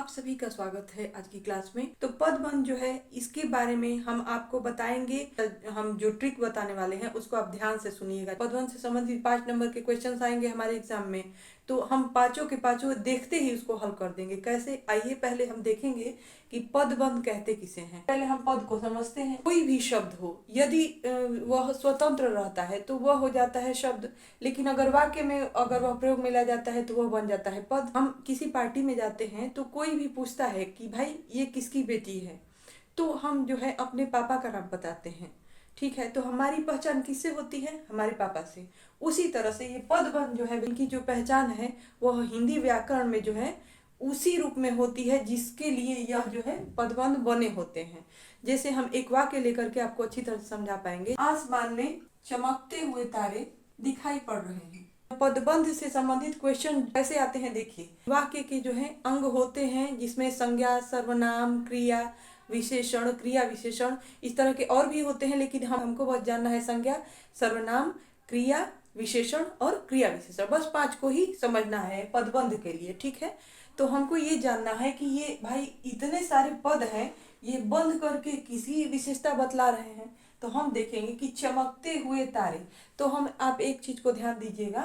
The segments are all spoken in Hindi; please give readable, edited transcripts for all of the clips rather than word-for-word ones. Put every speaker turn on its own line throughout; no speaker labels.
आप सभी का स्वागत है आज की क्लास में। तो पदबंध जो है इसके बारे में हम आपको बताएंगे। हम जो ट्रिक बताने वाले हैं उसको आप ध्यान से सुनिएगा। पदबंध से संबंधित 5 नंबर के क्वेश्चंस आएंगे हमारे एग्जाम में, तो हम पांचों के पांचों देखते ही उसको हल कर देंगे। कैसे, आइए पहले हम देखेंगे कि पदबंध कहते किसे हैं। पहले हम पद को समझते हैं। कोई भी शब्द हो, यदि वह स्वतंत्र रहता है तो वह हो जाता है शब्द, लेकिन अगर वाक्य में अगर वह प्रयोग में ला जाता है तो वह बन जाता है पद। हम किसी पार्टी में जाते हैं तो कोई भी पूछता है कि भाई ये किसकी बेटी है, तो हम जो है अपने पापा का नाम बताते हैं। ठीक है, तो हमारी पहचान किससे होती है? हमारे पापा से। उसी तरह से ये पदबंध जो है इनकी जो पहचान है वह हिंदी व्याकरण में जो है उसी रूप में होती है जिसके लिए यह जो है पदबंध बने होते हैं। जैसे हम एक वाक्य लेकर के आपको अच्छी तरह से समझा पाएंगे। आसमान में चमकते हुए तारे दिखाई पड़ रहे हैं। पदबंध से संबंधित क्वेश्चन कैसे आते हैं देखिए। वाक्य के जो है अंग होते हैं जिसमें संज्ञा, सर्वनाम, क्रिया विशेषण, क्रिया विशेषण, इस तरह के और भी होते हैं, लेकिन हमको बस जानना है संज्ञा, सर्वनाम, क्रिया विशेषण और क्रिया विशेषण। बस 5 को ही समझना है पदबंध के लिए। ठीक है, तो हमको ये जानना है कि ये भाई इतने सारे पद हैं, ये बंद करके किसी विशेषता बतला रहे हैं। तो हम देखेंगे कि चमकते हुए तारे, तो हम आप एक चीज को ध्यान दीजिएगा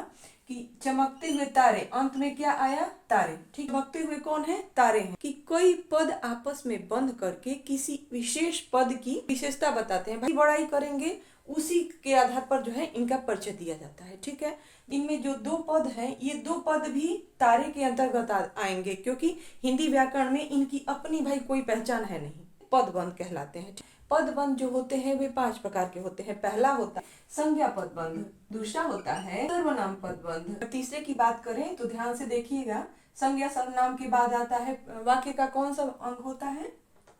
कि चमकते हुए तारे, अंत में क्या आया? तारे। ठीक, चमकते हुए कौन है? तारे हैं। कि कोई पद आपस में बंद करके किसी विशेष पद की विशेषता बताते हैं। भाई बड़ाई करेंगे उसी के आधार पर जो है इनका परिचय दिया जाता है। ठीक है, इनमें जो 2 पद हैं, ये 2 पद भी तारे के अंतर्गत आएंगे, क्योंकि हिंदी व्याकरण में इनकी अपनी भाई कोई पहचान है नहीं, पदबंध कहलाते हैं। पदबंध जो होते हैं वे 5 प्रकार के होते हैं। पहला होता है संज्ञा पदबंध, दूसरा होता है सर्वनाम पदबंध। तीसरे की बात करें तो ध्यान से देखिएगा, संज्ञा सर्वनाम के बाद आता है वाक्य का कौन सा अंग होता है?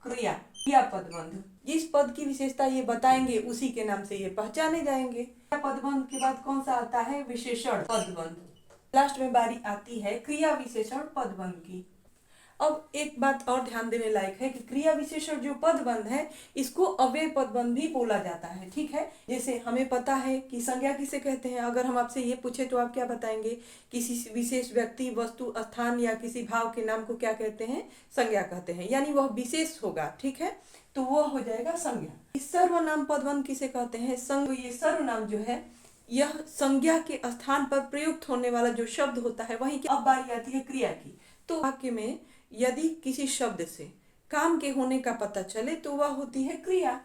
क्रिया, क्रिया पदबंध। जिस पद की विशेषता ये बताएंगे उसी के नाम से ये पहचाने जाएंगे। पदबंध के बाद कौन सा आता है? विशेषण पदबंध। लास्ट में बारी आती है क्रिया विशेषण पदबंध की। अब एक बात और ध्यान देने लायक है कि क्रिया विशेषण जो पदबंध है इसको अव्यय पदबंध भी बोला जाता है। ठीक है, जैसे हमें पता है कि संज्ञा किसे कहते हैं। अगर हम आपसे ये पूछे तो आप क्या बताएंगे? किसी विशेष व्यक्ति, वस्तु, स्थान या किसी भाव के नाम को क्या कहते हैं? संज्ञा कहते हैं, यानी वह विशेष होगा। ठीक है, तो वह हो जाएगा संज्ञा। सर्वनाम पदबंध किसे कहते हैं? ये सर्वनाम जो है यह संज्ञा के स्थान पर प्रयुक्त होने वाला जो शब्द होता है वही। अब बारी आती है क्रिया की। तो वाक्य में यदि किसी शब्द से काम के होने का पता चले तो वह होती है क्रिया।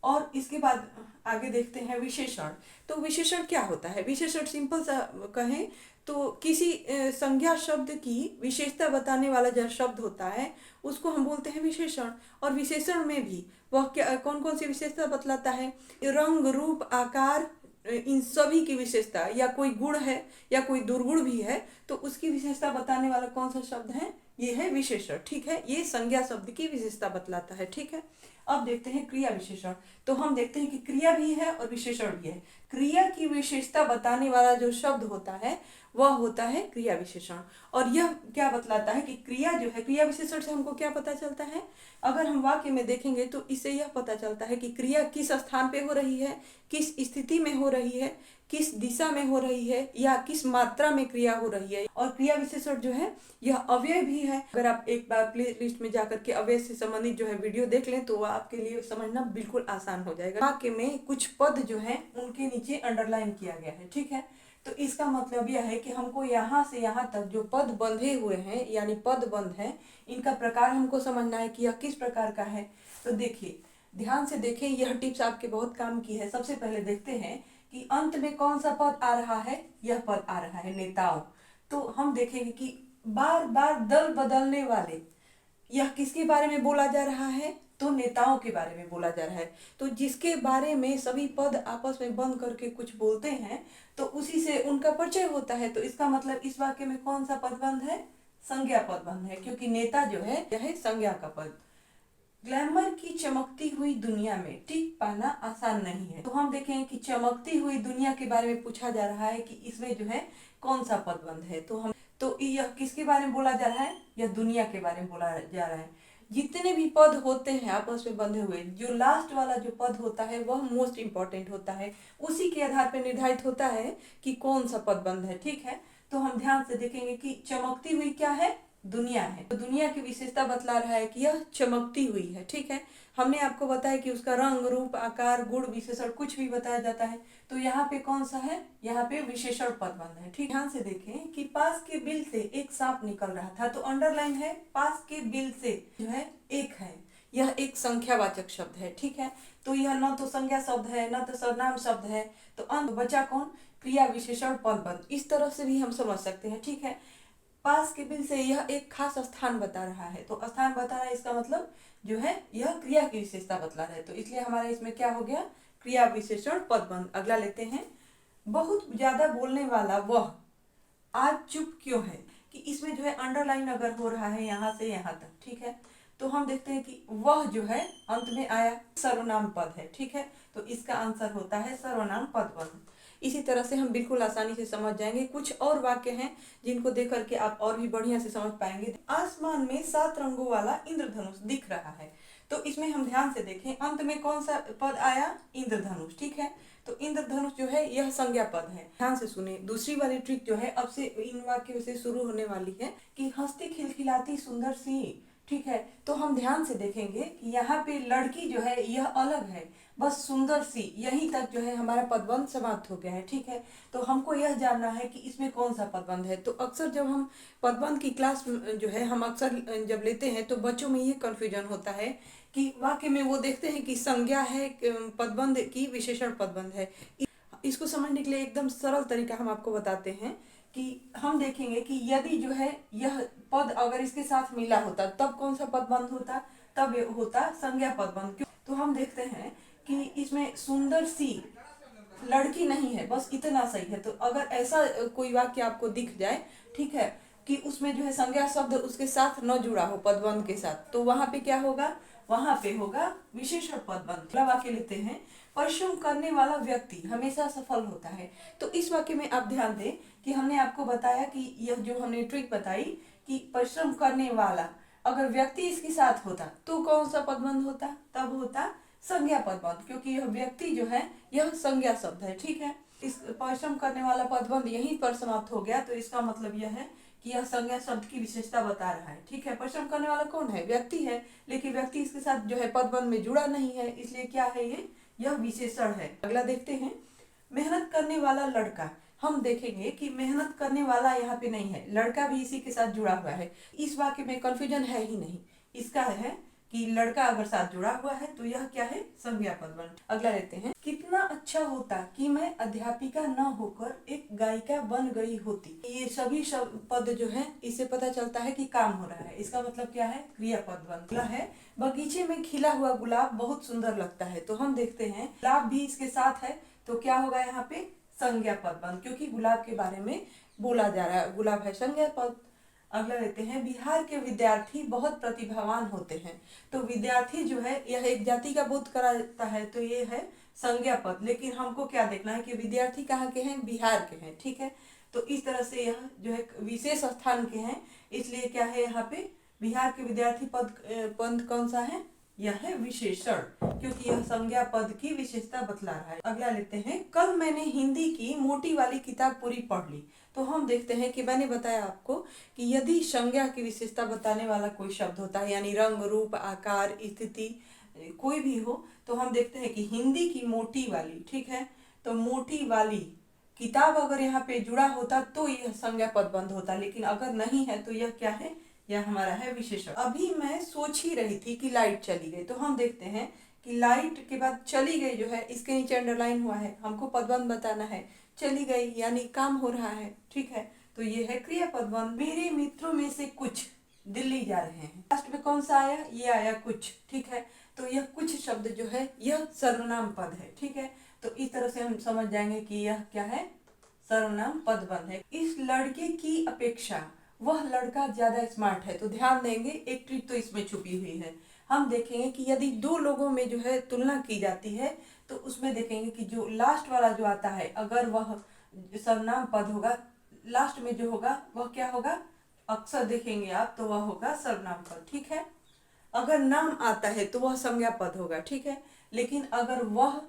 और इसके बाद आगे देखते हैं विशेषण। तो विशेषण क्या होता है? विशेषण सिंपल सा कहें तो किसी संज्ञा शब्द की विशेषता बताने वाला जो शब्द होता है उसको हम बोलते हैं विशेषण। और विशेषण में भी वह क्या कौन कौन सी विशेषता बतलाता है? रंग, रूप, आकार, इन सभी की विशेषता, या कोई गुण है या कोई दुर्गुण भी है तो उसकी विशेषता बताने वाला कौन सा शब्द है? ये है विशेषण। ठीक है, ये संज्ञा शब्द की विशेषता बतलाता है। ठीक है, अब देखते हैं क्रिया विशेषण। तो हम देखते हैं कि क्रिया भी है और विशेषण भी है। क्रिया की विशेषता बताने वाला जो शब्द होता है वह होता है क्रिया विशेषण। और यह क्या बतलाता है कि क्रिया जो है, क्रिया विशेषण से हमको क्या पता चलता है? अगर हम वाक्य में देखेंगे तो इससे यह पता चलता है कि क्रिया किस स्थान पे हो रही है, किस स्थिति में हो रही है, किस दिशा में हो रही है, या किस मात्रा में क्रिया हो रही है। और क्रिया विशेषण जो है यह अव्यय भी है। अगर आप एक बार प्ले लिस्ट में जाकर के अव्यय से संबंधित जो है वीडियो देख लें तो आपके लिए समझना बिल्कुल आसान हो जाएगा। वाक्य में कुछ पद जो है उनके नीचे अंडरलाइन किया गया है। ठीक है, तो इसका मतलब यह है कि हमको यहाँ से यहाँ तक जो पद बंधे हुए हैं यानी पदबंध है, इनका प्रकार हमको समझना है कि यह किस प्रकार का है। तो देखिए, ध्यान से देखें, यह टिप्स आपके बहुत काम की है। सबसे पहले देखते हैं कि अंत में कौन सा पद आ रहा है? यह पद आ रहा है नेताओं। तो हम देखेंगे कि बार बार दल बदलने वाले, यह किसके बारे में बोला जा रहा है? तो नेताओं के बारे में बोला जा रहा है। तो जिसके बारे में सभी पद आपस में बंद करके कुछ बोलते हैं तो उसी से उनका परिचय होता है। तो इसका मतलब इस वाक्य में कौन सा पदबंध है? संज्ञा पदबंध है, क्योंकि नेता जो है यह है संज्ञा का पद। ग्लैमर की चमकती हुई दुनिया में टिक पाना आसान नहीं है। तो हम देखें कि चमकती हुई दुनिया के बारे में पूछा जा रहा है कि इसमें जो है कौन सा पदबंध है। तो यह किसके बारे में बोला जा रहा है? यह दुनिया के बारे में बोला जा रहा है। जितने भी पद होते हैं आपस में बंधे हुए, जो लास्ट वाला जो पद होता है वह मोस्ट इंपॉर्टेंट होता है। उसी के आधार पर निर्धारित होता है कि कौन सा पदबंध है। ठीक है, तो हम ध्यान से देखेंगे कि चमकती हुई क्या है? दुनिया है। तो दुनिया की विशेषता बतला रहा है कि यह चमकती हुई है। ठीक है, हमने आपको बताया कि उसका रंग, रूप, आकार, गुण, विशेषण कुछ भी बताया जाता है। तो यहाँ पे कौन सा है, यहाँ पे विशेषण पदबंध है। ठीक, ध्यान से देखें कि पास के बिल से एक सांप निकल रहा था। तो अंडरलाइन है, पास के बिल से जो है एक है, यह एक संख्यावाचक शब्द है। ठीक है, तो यह न तो संज्ञा शब्द है न तो सर्वनाम शब्द है। तो अंत बचा कौन, क्रिया विशेषण पदबंध। इस तरह से भी हम समझ सकते हैं। ठीक है, पास के बिल से यह एक खास स्थान बता रहा है। तो स्थान बता रहा है, इसका मतलब जो है यह क्रिया की विशेषता बतला रहा है। तो इसलिए हमारा इसमें क्या हो गया, क्रिया विशेषण पदबंध। अगला लेते हैं, बहुत ज्यादा बोलने वाला वह आज चुप क्यों है। कि इसमें जो है अंडरलाइन अगर हो रहा है यहाँ से यहाँ तक, ठीक है, तो हम देखते हैं कि वह जो है अंत में आया, सर्वनाम पद है। ठीक है, तो इसका आंसर होता है सर्वनाम पदबंध। इसी तरह से हम बिल्कुल आसानी से समझ जाएंगे। कुछ और वाक्य हैं जिनको देख करके आप और भी बढ़िया से समझ पाएंगे। आसमान में 7 रंगों वाला इंद्रधनुष दिख रहा है। तो इसमें हम ध्यान से देखें, अंत में कौन सा पद आया, इंद्रधनुष। ठीक है, तो इंद्रधनुष जो है यह संज्ञा पद है। ध्यान से सुने, दूसरी वाली ट्रिक जो है अब से इन वाक्यों से शुरू होने वाली है कि हंसती खिलखिलाती सुंदर सी। ठीक है, तो हम ध्यान से देखेंगे कि यहाँ पे लड़की जो है यह अलग है, बस सुंदर सी, यहीं तक जो है हमारा पदबंध समाप्त हो गया है। ठीक है, तो हमको यह जानना है कि इसमें कौन सा पदबंध है। तो अक्सर जब हम पदबंध की क्लास जो है हम अक्सर जब लेते हैं तो बच्चों में ये कंफ्यूजन होता है कि वाक्य में वो देखते हैं कि संज्ञा है पदबंध की विशेषण पदबंध है। इसको समझने के लिए एकदम सरल तरीका हम आपको बताते हैं कि हम देखेंगे कि यदि जो है यह पद अगर इसके साथ मिला होता तब कौन सा पदबंध होता, तब होता संज्ञा पदबंध। तो हम देखते हैं कि इसमें सुंदर सी लड़की नहीं है, बस इतना सही है। तो अगर ऐसा कोई वाक्य आपको दिख जाए, ठीक है, कि उसमें जो है संज्ञा शब्द उसके साथ न जुड़ा हो पदबंध के साथ, तो वहां पे क्या होगा, वहां पे होगा विशेषण पदबंध। अगला वाक्य लेते हैं, परिश्रम करने वाला व्यक्ति हमेशा सफल होता है। तो इस वाक्य में आप ध्यान दें कि हमने आपको बताया कि यह जो हमने ट्रिक बताई कि परिश्रम करने वाला अगर व्यक्ति इसके साथ होता तो कौन सा पदबंध होता, तब होता संज्ञा पदबंध, क्योंकि यह व्यक्ति जो है यह संज्ञा शब्द है। ठीक है, इस परिश्रम करने वाला पदबंध यहीं पर समाप्त हो गया। तो इसका मतलब यह है कि यह संज्ञा शब्द की विशेषता बता रहा है। ठीक है, परिश्रम करने वाला कौन है, व्यक्ति है, लेकिन व्यक्ति इसके साथ जो है पदबंध में जुड़ा नहीं है, इसलिए क्या है ये, यह विशेषण है। अगला देखते हैं, मेहनत करने वाला लड़का। हम देखेंगे कि मेहनत करने वाला यहाँ पे नहीं है, लड़का भी इसी के साथ जुड़ा हुआ है। इस वाक्य में कंफ्यूजन है ही नहीं। इसका है कि लड़का अगर साथ जुड़ा हुआ है तो यह क्या है, संज्ञा पदबंध। अगला लेते हैं, कितना अच्छा होता कि मैं अध्यापिका न होकर एक गायिका बन गई होती। ये सभी पद जो है इससे पता चलता है कि काम हो रहा है। इसका मतलब क्या है, क्रिया पदबंध। अगला है, बगीचे में खिला हुआ गुलाब बहुत सुंदर लगता है। तो हम देखते हैं गुलाब भी इसके साथ है, तो क्या होगा यहाँ पे, संज्ञा पदबंध, क्योंकि गुलाब के बारे में बोला जा रहा है, गुलाब है संज्ञा पद। अगला लेते हैं, बिहार के विद्यार्थी बहुत प्रतिभावान होते हैं। तो विद्यार्थी जो है यह एक जाति का बोध कराता है, तो ये है संज्ञा पद। लेकिन हमको क्या देखना है कि विद्यार्थी कहाँ के हैं, बिहार के हैं। ठीक है, तो इस तरह से यह जो है विशेष स्थान के हैं, इसलिए क्या है यहाँ पे बिहार के विद्यार्थी पद कौन सा है, यह है विशेषण, क्योंकि यह संज्ञा पद की विशेषता बतला रहा है। अगला लेते हैं, कल मैंने हिंदी की मोटी वाली किताब पूरी पढ़ ली। तो हम देखते हैं कि मैंने बताया आपको कि यदि संज्ञा की विशेषता बताने वाला कोई शब्द होता है, यानी रंग, रूप, आकार, स्थिति कोई भी हो, तो हम देखते हैं कि हिंदी की मोटी वाली, ठीक है, तो मोटी वाली किताब अगर यहाँ पे जुड़ा होता तो यह संज्ञा पदबंध होता, लेकिन अगर नहीं है तो यह क्या है, यह हमारा है विशेषण। अभी मैं सोच ही रही थी कि लाइट चली गई। तो हम देखते हैं कि लाइट के बाद चली गई जो है इसके नीचे अंडरलाइन हुआ है, हमको पदबंध बताना है। चली गई यानी काम हो रहा है। ठीक है, तो ये है क्रिया पदबंध। मेरे मित्रों में से कुछ दिल्ली जा रहे हैं। लास्ट में कौन सा आया, ये आया कुछ। ठीक है, तो यह कुछ शब्द जो है यह सर्वनाम पद है। ठीक है, तो इस तरह से हम समझ जाएंगे कि यह क्या है, सर्वनाम पदबंध है। इस लड़के की अपेक्षा वह लड़का ज्यादा स्मार्ट है। तो ध्यान देंगे, एक ट्रिक तो इसमें छुपी हुई है। हम देखेंगे कि यदि दो लोगों में जो है तुलना की जाती है तो उसमें देखेंगे कि जो लास्ट वाला जो आता है अगर वह सर्वनाम पद होगा, लास्ट में जो होगा वह क्या होगा, अक्सर देखेंगे आप तो वह होगा सर्वनाम पद। ठीक है, अगर नाम आता है तो वह संज्ञा पद होगा। ठीक है, लेकिन अगर वह,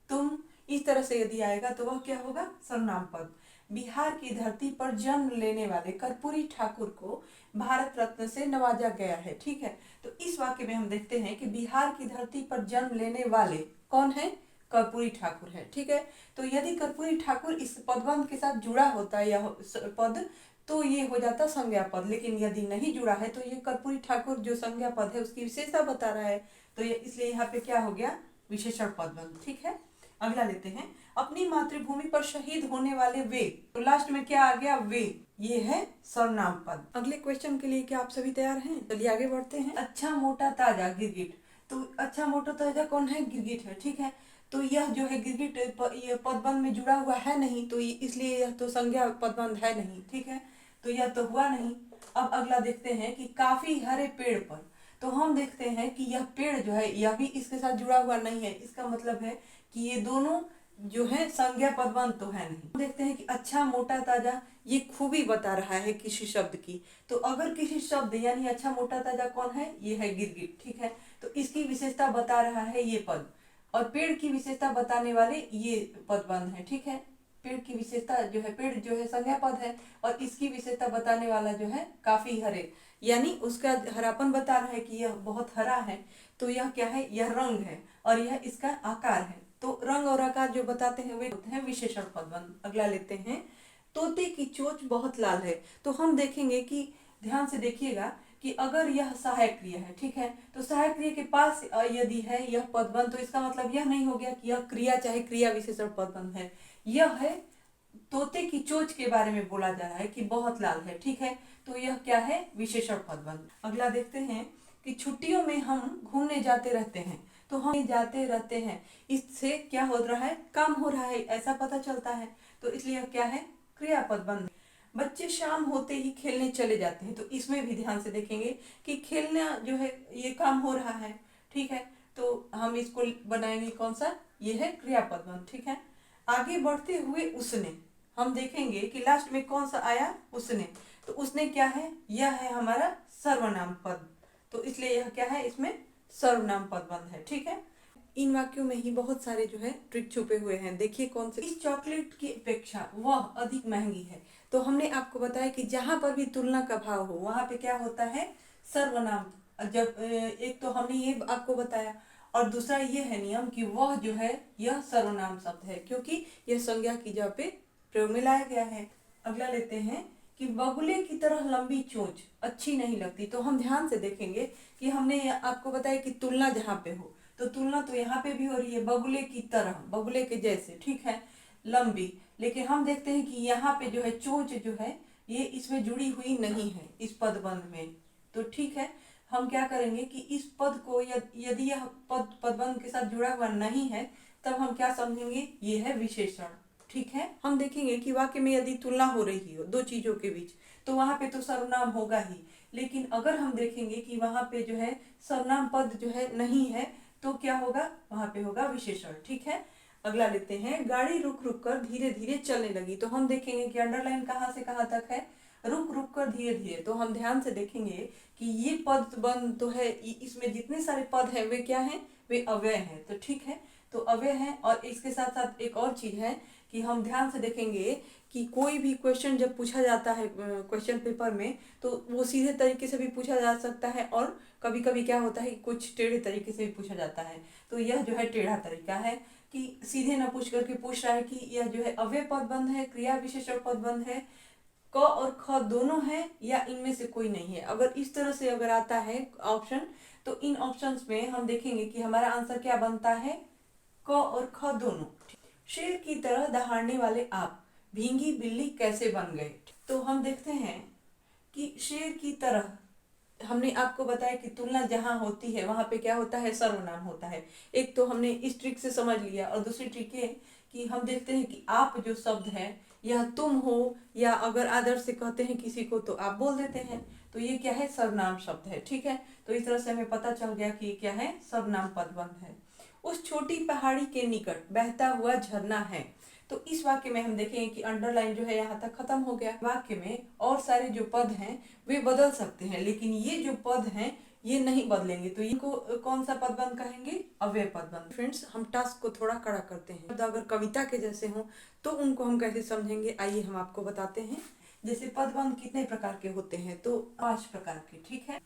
तुम इस तरह से यदि आएगा तो वह क्या होगा, सर्वनाम पद। बिहार की धरती पर जन्म लेने वाले कर्पूरी ठाकुर को भारत रत्न से नवाजा गया है। ठीक है, तो इस वाक्य में हम देखते हैं कि बिहार की धरती पर जन्म लेने वाले कौन है? कर्पूरी ठाकुर है। ठीक है, तो यदि कर्पूरी ठाकुर इस पदबंध के साथ जुड़ा होता है यह पद, तो ये हो जाता संज्ञा पद, लेकिन यदि नहीं जुड़ा है तो ये कर्पूरी ठाकुर जो संज्ञा पद है उसकी विशेषता बता रहा है, तो ये इसलिए यहाँ पे क्या हो गया? विशेषण पदबंध। ठीक है, अगला लेते हैं, अपनी मातृभूमि पर शहीद होने वाले वे, तो लास्ट में क्या आ गया? वे, ये है सर्वनाम पद। अगले क्वेश्चन के लिए क्या आप सभी तैयार हैं? चलिए आगे बढ़ते हैं। अच्छा मोटा ताजा गिरगिट, तो अच्छा मोटा ताजा कौन है? गिरगिट है। ठीक है, तो यह जो है गिरगिट ये पदबंध में जुड़ा हुआ है नहीं, तो इसलिए यह तो संज्ञा पदबंध है नहीं। ठीक है, तो यह तो हुआ नहीं। अब अगला देखते हैं कि काफी हरे पेड़ पर, तो हम देखते हैं कि यह पेड़ जो है यह भी इसके साथ जुड़ा हुआ नहीं है, इसका मतलब है कि ये दोनों जो है संज्ञा पदबंध तो है नहीं। देखते हैं कि अच्छा मोटा ताजा, ये खूबी बता रहा है किसी शब्द की, तो अगर किसी शब्द यानी अच्छा मोटा ताजा कौन है? ये है गिरगिट। ठीक है, तो इसकी विशेषता बता रहा है ये पद, और पेड़ की विशेषता बताने वाले ये पदबंध है। ठीक है, पेड़ की विशेषता जो है, पेड़ जो है संज्ञा पद है, और इसकी विशेषता बताने वाला जो है काफी हरे, यानी उसका हरापन बता रहा है कि यह बहुत हरा है, तो यह क्या है? यह रंग है, और यह इसका आकार है। तो रंग और आकार जो बताते हैं वे होते हैं विशेषण पदबंध। अगला लेते हैं, तोते की चोंच बहुत लाल है, तो हम देखेंगे कि ध्यान से देखिएगा कि अगर यह सहायक क्रिया है, ठीक है, तो सहायक क्रिया के पास यदि है यह पदबंध, तो इसका मतलब यह नहीं हो गया कि यह क्रिया चाहे क्रिया विशेषण पदबंध है। यह है तोते की चोंच के बारे में बोला जा रहा है कि बहुत लाल है। ठीक है, तो यह क्या है? विशेषण पदबंध। अगला देखते हैं कि छुट्टियों में हम घूमने जाते रहते हैं, तो हम जाते रहते हैं, इससे क्या हो रहा है? काम हो रहा है, ऐसा पता चलता है, तो इसलिए क्या है? क्रिया पदबंध। बच्चे शाम होते ही खेलने चले जाते हैं, तो इसमें भी ध्यान से देखेंगे कि खेलना जो है ये काम हो रहा है। ठीक है, तो हम इसको बनाएंगे कौन सा? ये है क्रिया पदबंध। ठीक है, आगे बढ़ते हुए उसने, हम देखेंगे कि लास्ट में कौन सा आया? उसने, तो उसने क्या है? यह है हमारा सर्वनाम पद, तो इसलिए यह क्या है? इसमें सर्वनाम पदबंध है। ठीक है, इन वाक्यों में ही बहुत सारे जो है ट्रिक छुपे हुए हैं। देखिए कौन से? इस चॉकलेट की अपेक्षा वह अधिक महंगी है, तो हमने आपको बताया कि जहां पर भी तुलना का भाव हो वहां पे क्या होता है? सर्वनाम। जब एक तो हमने ये आपको बताया, और दूसरा ये है नियम कि वह जो है यह सर्वनाम शब्द है, क्योंकि यह संज्ञा की जगह पे प्रयोग में लाया गया है। अगला लेते हैं कि बगुले की तरह लंबी चोंच अच्छी नहीं लगती, तो हम ध्यान से देखेंगे कि हमने आपको बताया कि तुलना जहाँ पे हो, तो तुलना तो यहाँ पे भी हो रही है, बगुले की तरह, बगुले के जैसे। ठीक है, लंबी, लेकिन हम देखते हैं कि यहाँ पे जो है चोंच जो है ये इसमें जुड़ी हुई नहीं है इस पदबंध में। तो ठीक है, हम क्या करेंगे कि इस पद को यदि यह पद पदबंध के साथ जुड़ा हुआ नहीं है, तब हम क्या समझेंगे? ये है विशेषण। ठीक है, हम देखेंगे कि वाक्य में यदि तुलना हो रही हो दो चीजों के बीच, तो वहां पे तो सर्वनाम होगा ही, लेकिन अगर हम देखेंगे कि वहां पे जो है सर्वनाम पद जो है नहीं है, तो क्या होगा? वहां पे होगा विशेषण। ठीक है, अगला लेते हैं, गाड़ी रुक रुक कर धीरे धीरे चलने लगी, तो हम देखेंगे कि अंडरलाइन कहाँ से कहाँ तक है? रुक रुक कर धीरे धीरे, तो हम ध्यान से देखेंगे कि ये पद बंद तो है, इसमें जितने सारे पद हैं वे क्या हैं? वे अव्यय हैं। तो ठीक है, तो अव्यय हैं, और इसके साथ साथ एक और चीज है कि हम ध्यान से देखेंगे कि कोई भी क्वेश्चन जब पूछा जाता है क्वेश्चन पेपर में, तो वो सीधे तरीके से भी पूछा जा सकता है, और कभी कभी क्या होता है कि कुछ टेढ़े तरीके से भी पूछा जाता है। तो यह जो है टेढ़ा तरीका है कि सीधे न पूछ करके पूछ रहा है कि यह जो है अव्यय पदबंध है, क्रिया विशेषण पदबंध है, क और ख दोनों है, या इनमें से कोई नहीं है। अगर इस तरह से अगर आता है ऑप्शन, तो इन ऑप्शंस में हम देखेंगे कि हमारा आंसर क्या बनता है? क और ख दोनों। शेर की तरह दहाड़ने वाले आप भींगी बिल्ली कैसे बन गए? तो हम देखते हैं कि शेर की तरह, हमने आपको बताया कि तुलना जहां होती है वहां पे क्या होता है? सर्वनाम होता है। एक तो हमने इस ट्रिक से समझ लिया, और दूसरी ट्रिक ये कि हम देखते हैं कि आप जो शब्द है यह तुम हो, या अगर आदर से कहते हैं किसी को तो आप बोल देते हैं, तो ये क्या है? सर्वनाम शब्द है। ठीक है, तो इस तरह से हमें पता चल गया कि क्या है? सर्वनाम पदबंध है। उस छोटी पहाड़ी के निकट बहता हुआ झरना है, तो इस वाक्य में हम देखेंगे कि अंडरलाइन जो है यहाँ तक खत्म हो गया। वाक्य में और सारे जो पद हैं वे बदल सकते हैं, लेकिन ये जो पद हैं ये नहीं बदलेंगे, तो इनको कौन सा पदबंध कहेंगे? अव्यय पदबंध। फ्रेंड्स, हम टास्क को थोड़ा कड़ा करते हैं, तो अगर कविता के जैसे हों तो उनको हम कैसे समझेंगे, आइए हम आपको बताते हैं। जैसे पदबंध कितने प्रकार के होते हैं? तो 5 प्रकार के, ठीक है।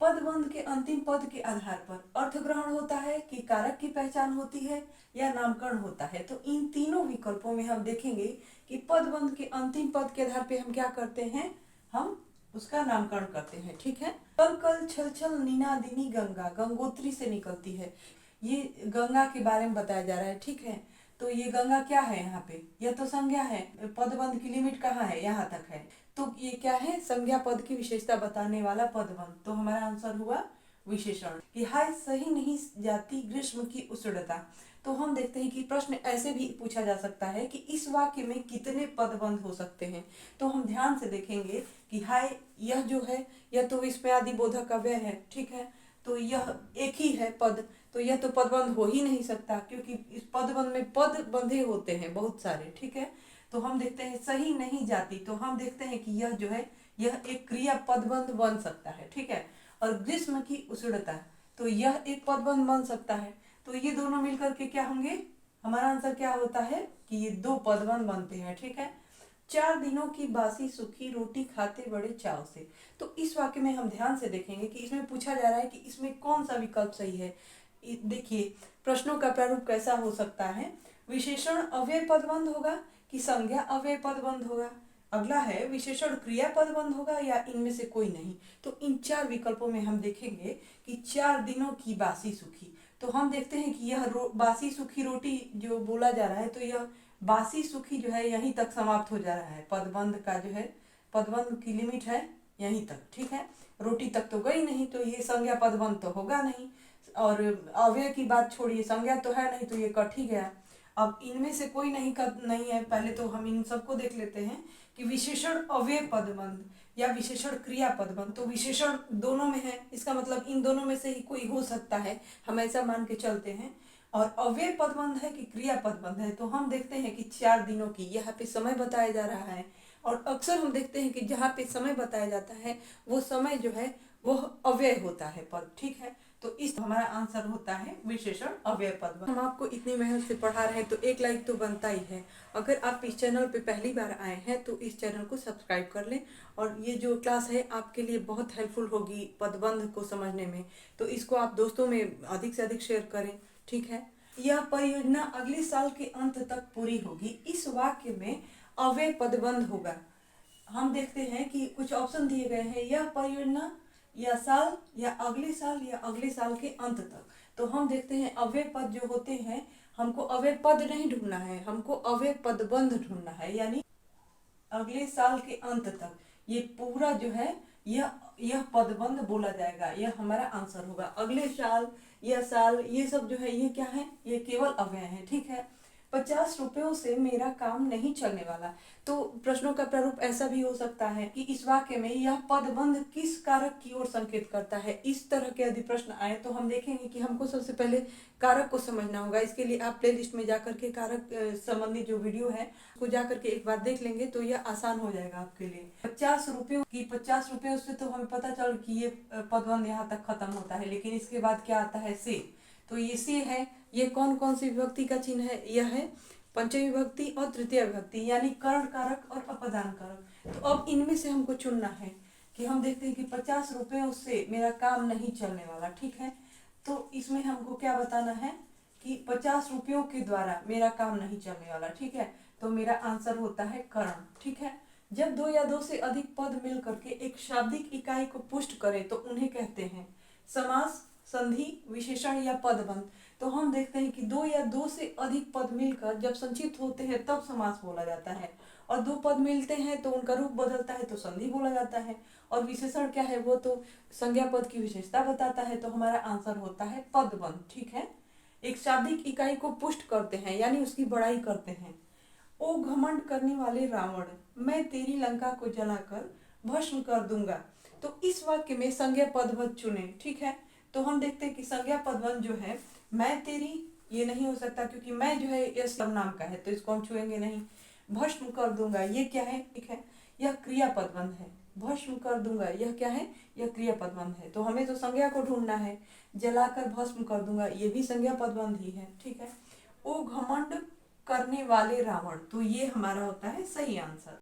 पदबंध के अंतिम पद के आधार पर अर्थग्रहण होता है कि कारक की पहचान होती है या नामकरण होता है। तो इन तीनों विकल्पों में हम देखेंगे कि पदबंध के अंतिम पद के आधार पर हम क्या करते हैं, हम उसका नामकरण करते हैं, ठीक है। कल कल छल छल नीनादिनी गंगा, गंगोत्री से निकलती है। ये गंगा के बारे में बताया जा रहा है, ठीक है। तो ये गंगा क्या है यहाँ पे? यह तो संज्ञा है। पदबंध की लिमिट कहाँ है? यहाँ तक है। तो ये क्या है? संज्ञा पद की विशेषता बताने वाला पदबंध। तो हमारा आंसर हुआ विशेषण। कि हाय सही नहीं जाती ग्रीष्म की उष्णता। तो हम देखते हैं कि प्रश्न ऐसे भी पूछा जा सकता है कि इस वाक्य में कितने पदबंध हो सकते हैं। तो हम ध्यान से देखेंगे कि हाय, यह जो है यह तो इसमें आदि बोधक अव्यय है, ठीक है। तो यह एक ही है पद, तो यह तो पदबंध हो ही नहीं सकता, क्योंकि इस पदबंध में पद बंधे होते हैं बहुत सारे, ठीक है। तो हम देखते हैं सही नहीं जाती, तो हम देखते हैं कि यह जो है यह एक क्रिया पदबंध बन सकता है, ठीक है। और ग्रीष्म की उष्णता, तो यह एक पदबंध बन सकता है। तो ये दोनों मिलकर के क्या होंगे? हमारा आंसर क्या होता है कि ये 2 पदबंध बनते हैं, ठीक है। 4 दिनों की बासी सूखी रोटी खाते बड़े चाव से। तो इस वाक्य में हम ध्यान से देखेंगे कि इसमें पूछा जा रहा है कि इसमें कौन सा विकल्प सही है। देखिए, प्रश्नों का प्रारूप कैसा हो सकता है? विशेषण अव्यय पदबंध होगा कि संज्ञा अव्यय पदबंध होगा? अगला है विशेषण क्रिया पदबंध होगा या इनमें से कोई नहीं। तो इन 4 विकल्पों में हम देखेंगे कि 4 दिनों की बासी सूखी। तो हम देखते हैं कि यह बासी सूखी रोटी जो बोला जा रहा है, तो यह बासी सूखी जो है यहीं तक समाप्त हो जा रहा है। पदबंध का जो है, पदबंध की लिमिट है यहीं तक, ठीक है। रोटी तक तो गई नहीं, तो ये संज्ञा पदबंध तो होगा नहीं। और अव्यय की बात छोड़िए, संज्ञा तो है नहीं, तो ये कट ही गया। अब इनमें से कोई नहीं है। पहले तो हम इन सबको देख लेते हैं कि विशेषण अव्यय पदबंध या विशेषण क्रिया पदबंध। तो विशेषण दोनों में है, इसका मतलब इन दोनों में से ही कोई हो सकता है, हम ऐसा मान के चलते हैं। और अव्यय पदबंध है कि क्रिया पदबंध है, तो हम देखते हैं कि 4 दिनों की यहाँ पे समय बताया जा रहा है। और अक्सर हम देखते हैं कि जहाँ पे समय बताया जाता है वो समय जो है वह अव्यय होता है पद, ठीक है। तो इस हमारा आंसर होता है विशेषण अव्यय पदबंध। हम आपको इतनी मेहनत से पढ़ा रहे हैं तो एक लाइक तो बनता ही है। अगर आप इस चैनल पे पहली बार आए हैं तो इस चैनल को सब्सक्राइब कर लें। और ये जो क्लास है आपके लिए बहुत हेल्पफुल होगी पदबंध को समझने में, तो इसको आप दोस्तों में अधिक से अधिक शेयर करें, ठीक है। यह परियोजना अगले साल के अंत तक पूरी होगी। इस वाक्य में अव्यय पदबंध होगा। हम देखते हैं कि कुछ ऑप्शन दिए गए हैं, यह परियोजना या साल या अगले साल के अंत तक। तो हम देखते हैं अव्यय पद जो होते हैं, हमको अव्यय पद नहीं ढूंढना है, हमको अव्यय पदबंध ढूंढना है। यानी अगले साल के अंत तक ये पूरा जो है यह पदबंध बोला जाएगा, यह हमारा आंसर होगा। अगले साल, यह साल, ये सब जो है ये क्या है? ये केवल अव्यय है, ठीक है। 50 रुपयों से मेरा काम नहीं चलने वाला। तो प्रश्नों का प्रारूप ऐसा भी हो सकता है कि इस वाक्य में यह पदबंध किस कारक की ओर संकेत करता है। इस तरह के यदि प्रश्न आए तो हम देखेंगे कि हमको सबसे पहले कारक को समझना होगा। इसके लिए आप प्लेलिस्ट में जाकर के कारक संबंधी जो वीडियो है उसको जाकर के एक बार देख लेंगे तो यह आसान हो जाएगा आपके लिए। 50 रुपयों की 50 रुपयों से तो हमें पता चल कि ये पदबंध यहाँ तक खत्म होता है, लेकिन इसके बाद क्या आता है? से। तो ये से है, ये कौन कौन सी विभक्ति का चिन्ह है? यह है पंचमी विभक्ति और तृतीय विभक्ति, यानी कर्ण कारक और अपदान कारक। तो अब इनमें से हमको चुनना है कि हम देखते हैं कि 50 रुपयों से मेरा काम नहीं चलने वाला, ठीक है। तो इसमें हमको क्या बताना है कि 50 रुपयों के द्वारा मेरा काम नहीं चलने वाला, ठीक है। तो मेरा आंसर होता है कर्ण, ठीक है। जब 2 या 2 से अधिक पद मिल करके एक शाब्दिक इकाई को पुष्ट करें तो उन्हें कहते हैं समास, संधि, विशेषण या पदबंध। तो हम देखते हैं कि 2 या 2 से अधिक पद मिलकर जब संक्षिप्त होते हैं तब समास बोला जाता है। और 2 पद मिलते हैं तो उनका रूप बदलता है तो संधि बोला जाता है। और विशेषण क्या है? वो तो संज्ञा पद की विशेषता बताता है। तो हमारा आंसर होता है पदबंध, ठीक है। एक शाब्दिक इकाई को पुष्ट करते हैं यानी उसकी बड़ाई करते हैं। ओ घमंड करने वाले रावण, मैं तेरी लंका को जलाकर भस्म कर दूंगा। तो इस वाक्य में संज्ञा पदबंध चुने, ठीक है। तो हम देखते हैं कि संज्ञा पदबंध जो है मैं तेरी, ये नहीं हो सकता क्योंकि मैं जो है ये सर्वनाम का है तो इसको हम छुएंगे नहीं। भस्म कर दूंगा, ये क्या है? ठीक है, यह क्रिया पदबंध है। भस्म कर दूंगा, यह क्या है, यह क्रिया पदबंध है। तो हमें तो संज्ञा को ढूंढना है, जलाकर भस्म कर दूंगा, ये भी संज्ञा पदबंध ही है, ठीक है। ओ घमंड करने वाले रावण, तो ये हमारा होता है सही आंसर।